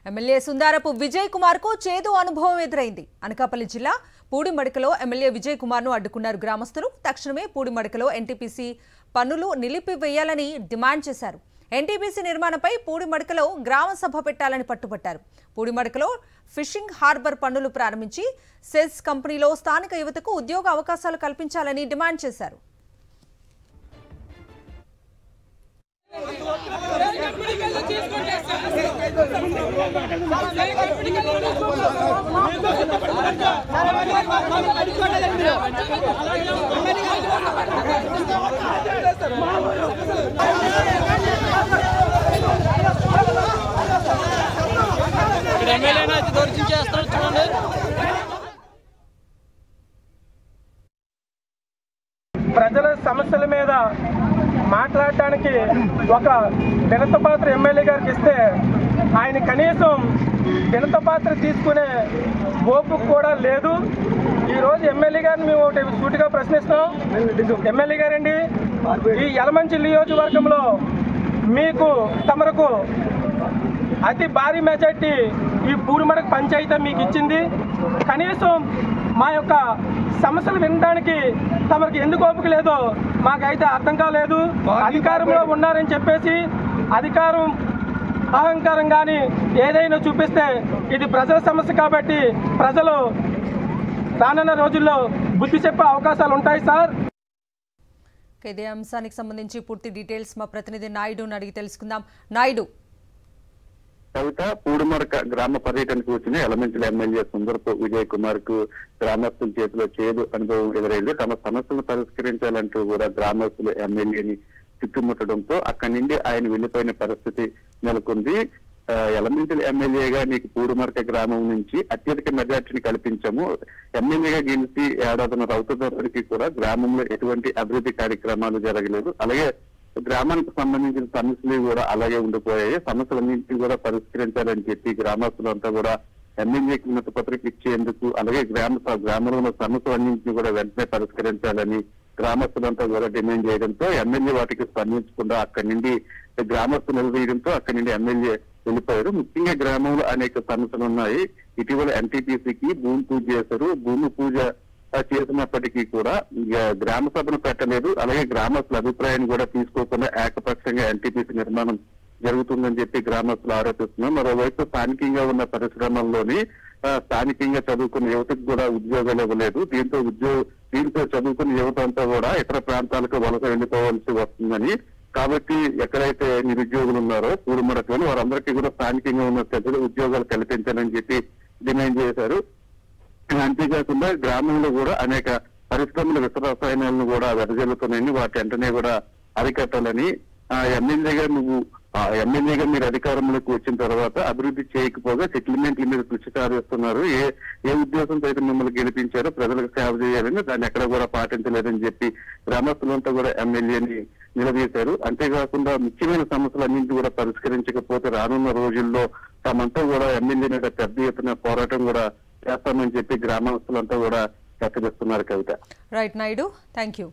MLA సుందారపు Vijay Kumar కు చేదు అనుభవం ఎదురైంది. అనకాపల్లి జిల్లా పూడిమడకలో ఎమ్మెల్యే విజయ్ కుమార్ ను అడ్డుకున్నారు గ్రామస్తులు. తక్షణమే పూడిమడకలో ఎన్టీపీసీ పన్నులు నిలిపివేయాలని డిమాండ్ చేశారు. ఎన్టీపీసీ నిర్మాణంపై పూడిమడకలో గ్రామ సభ పెట్టాలని పట్టుబట్టారు. పూడిమడకలో ఫిషింగ్ హార్బర్ పన్నులు ప్రారంభించి సెస్ కంపెనీలో స్థానిక యువతకు ఉద్యోగ అవకాశాలు కల్పించాలని డిమాండ్ చేశారు. ప్రజల సమస్యల మీద మాట్లాడడానికి ఒక వినతపాత్ర ఎమ్మెల్యే గారికి ఇస్తే ఆయన కనీసం వినతపాత్ర తీసుకునే ఓపిక కూడా లేదు. ఈరోజు ఎమ్మెల్యే గారిని మేము ఒకటి సూటిగా ప్రశ్నిస్తాం. ఎమ్మెల్యే గారండి, ఈ యలమంచి నియోజకవర్గంలో మీకు తమరకు అతి భారీ మెజార్టీ ఈ పూడిమడక పంచాయతీ మీకు ఇచ్చింది. కనీసం మా యొక్క సమస్యలు వినడానికి తమకు ఎందుకు ఓపిక లేదో మాకైతే అర్థం కాలేదు. అధికారంలో ఉన్నారని చెప్పేసి అధికారం అహంకారం కానీ ఏదైనా చూపిస్తే ఇది ప్రజల సమస్య కాబట్టి ప్రజలు రానున్న రోజుల్లో బుద్ధి చెప్పే అవకాశాలు ఉంటాయి సార్. ఇదే అంశానికి సంబంధించి పూర్తి డీటెయిల్స్ మా ప్రతినిధి నాయుడుని అడిగి తెలుసుకుందాం. నాయుడు, కవిత పూడిమడక గ్రామ పర్యటనకు వచ్చిన ఎలమంచిల ఎమ్మెల్యే సుందరపు విజయ్ కుమార్ కు గ్రామస్తుల చేతిలో చేదు అనుభవం ఎదురైంది. తమ సమస్యలను పరిష్కరించాలంటూ కూడా గ్రామస్తులు ఎమ్మెల్యేని చుట్టుముట్టడంతో అక్కడి నుండి ఆయన వెళ్లిపోయిన పరిస్థితి నెలకొంది. ఎలమంచిల ఎమ్మెల్యేగా నీకు పూడిమడక గ్రామం నుంచి అత్యధిక మెజార్టీని కల్పించాము. ఎమ్మెల్యేగా గెలిచి ఏడాదిన్నర అవుతున్నప్పటికీ కూడా గ్రామంలో ఎటువంటి అభివృద్ధి కార్యక్రమాలు జరగలేదు. అలాగే గ్రామానికి సంబంధించిన సమస్యలు కూడా అలాగే ఉండిపోయాయి. సమస్యలన్నింటినీ కూడా పరిష్కరించాలని చెప్పి గ్రామస్తులంతా కూడా ఎమ్మెల్యేకి వినతి పత్రిక ఇచ్చేందుకు, అలాగే గ్రామంలో ఉన్న సమస్యలన్నింటినీ కూడా వెంటనే పరిష్కరించాలని గ్రామస్తులంతా కూడా డిమాండ్ చేయడంతో ఎమ్మెల్యే వాటికి స్పందించకుండా అక్కడి నుండి గ్రామస్తులు నిలదీయడంతో అక్కడి నుండి ఎమ్మెల్యే వెళ్ళిపోయారు. ముఖ్యంగా గ్రామంలో అనేక సమస్యలు ఉన్నాయి. ఇటీవల ఎన్టీపీసీకి భూమి పూజ చేశారు. భూమి పూజ చేసినప్పటికీ కూడా గ్రామ సభను పెట్టలేదు. అలాగే గ్రామస్తుల అభిప్రాయాన్ని కూడా తీసుకోకుండా ఏకపక్షంగా ఎన్టీపీసీ నిర్మాణం జరుగుతుందని చెప్పి గ్రామస్తులు ఆరోపిస్తున్నారు. మరోవైపు స్థానికంగా ఉన్న పరిశ్రమల్లోని స్థానికంగా చదువుకున్న యువతకు కూడా ఉద్యోగాలు ఇవ్వలేదు. దీంతో చదువుకున్న యువత అంతా కూడా ఇతర ప్రాంతాలకు వలస వెళ్లిపోవాల్సి వస్తుందని, కాబట్టి ఎక్కడైతే నిరుద్యోగులు ఉన్నారో పూడిమడకలో వారందరికీ కూడా స్థానికంగా ఉన్న ప్రజలు ఉద్యోగాలు కల్పించాలని చెప్పి డిమాండ్ చేశారు. అంతేకాకుండా గ్రామంలో కూడా అనేక పరిశ్రమల విష రసాయనాలను కూడా వెదజల్లుతున్నాయని వాటి వెంటనే కూడా అరికట్టాలని, ఎమ్మెల్యేగా మీరు అధికారంలోకి వచ్చిన తర్వాత అభివృద్ధి చేయకపోగా సెటిల్మెంట్ల మీద కృషి సాధిస్తున్నారు. ఏ ఉద్దేశంతో అయితే మిమ్మల్ని గెలిపించారో ప్రజలకు సేవ చేయాలని దాన్ని ఎక్కడ కూడా పాటించలేదని చెప్పి గ్రామస్తులంతా కూడా ఎమ్మెల్యేని నిలదీశారు. అంతేకాకుండా ముఖ్యమైన సమస్యలన్నింటి కూడా పరిష్కరించకపోతే రానున్న రోజుల్లో తమంతా కూడా ఎమ్మెల్యే మీద పెద్ద ఎత్తున పోరాటం కూడా చేస్తామని చెప్పి గ్రామస్తులంతా కూడా హెచ్చరిస్తున్నారు. Kavitha. Right Naidu, thank you.